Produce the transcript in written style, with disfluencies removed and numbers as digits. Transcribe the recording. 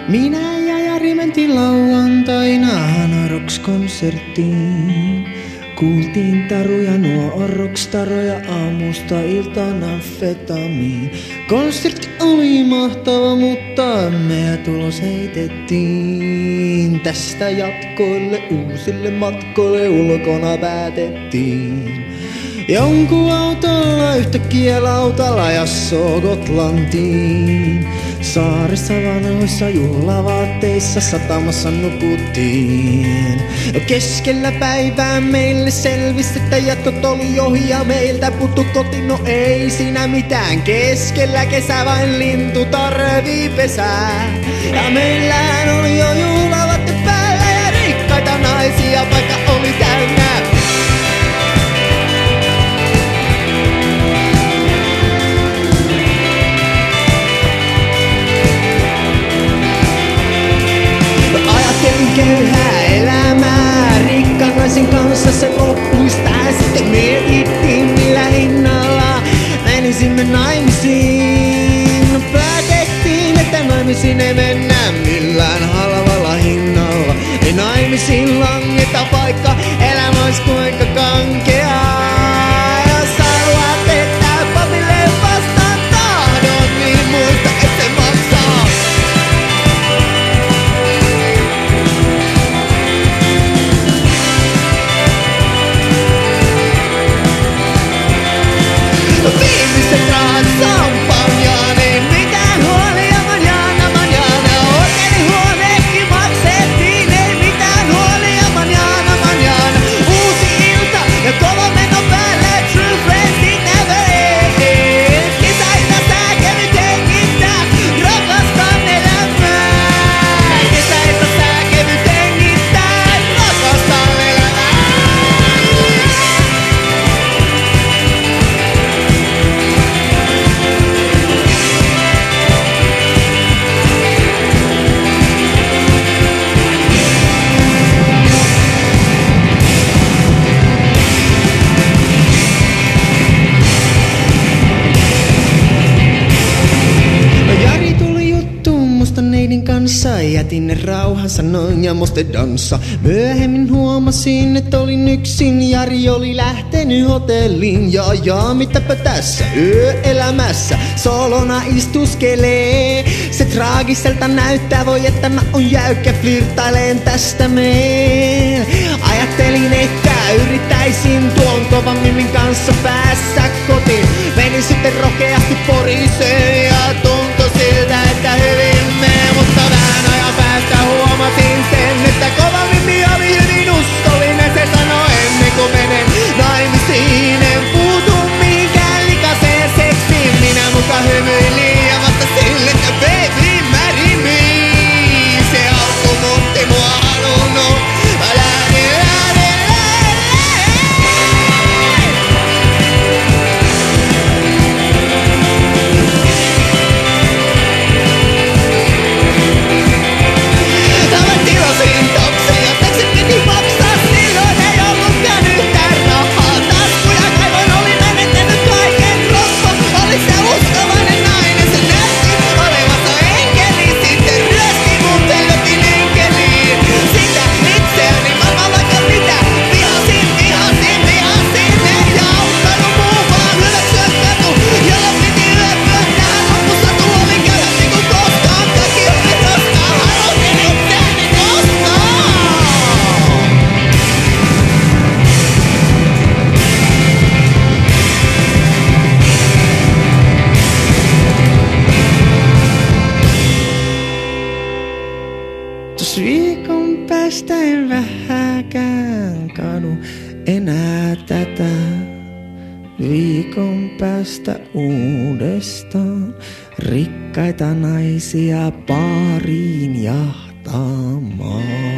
Minä ja Jari mentiin lauantaina Roks-konserttiin. Kuultiin taruja, nuo rockstaroja aamusta iltaan amfetamiin. Konsertti oli mahtava, mutta me tulos heitettiin. Tästä jatkoille, uusille matkoille ulkona päätettiin. Jonkun autolla yhtäkkiä lautalla jassoo Gotlantiin. Saarissa vanhoissa juhlavaatteissa satamassa nukuttiin. Keskellä päivää meille selvisi, että jatkot oli ohi ja meiltä puuttu koti. No ei siinä mitään, keskellä kesä vain lintu tarvii pesää. Ja meillähän oli jo juhlavaatteet päällä ja rikkaita naisia, paikka oli täynnä. Köyhää elämää rikkaan naisen kanssa se loppuisi tähän. Sitten mietittiin millä hinnalla menisimme naimisiin. No päätettiin, että naimisiin ei mennä millään halvalla hinnalla. Ei naimisiin langeta, vaikka elämä ois kuinka kankeaa. Jos haluat tehdä papille vastaan tahdon, niin muista et se maksaa. Viimeiset rahat sampanjaan, ei mitään huolia, manjana. Hotelihuoneekin maksettiin, ei mitään huolia, manjana. Uusi ilta ja kova meno päälle, true friends it never ends. Kesäiltä sä kevyt hengittää, rakastan elämää. Kesäiltä sä kevyt hengittää, rakastan elämää. Jari tuli juttuun musta neidin kanssa. Jätin ne rauhan, sanoin ja muste danssa. Myöhemmin huomasin, että olin yksin. Jari oli lähtenyt hotelliin. Ja mitäpä tässä yöelämässä solona istuskelee. Se traagiselta näyttää, voi että mä oon jäykkä, flirttaileen tästä meil. Ajattelin, että yrittäisin tuon kovan mimin kanssa päässä kotiin. Menin sitten rokeasti Poriseen ja tuntui siltä, että hyvin menee. Mutta vähän ajan päästä huomasin sen, että kova mimi oli hyvin uskollinen. Se sanoi ennen kuin menen naimisiin, en puutu mihinkään likaseen seksiin. Minä muka hymyilin ja vastasin, että baby marry me. Se alku muutti mua halunnut. Viikon päästä en vähäkään kadu enää tätä. Viikon päästä uudestaan rikkaita naisia baariin jahtaamaan.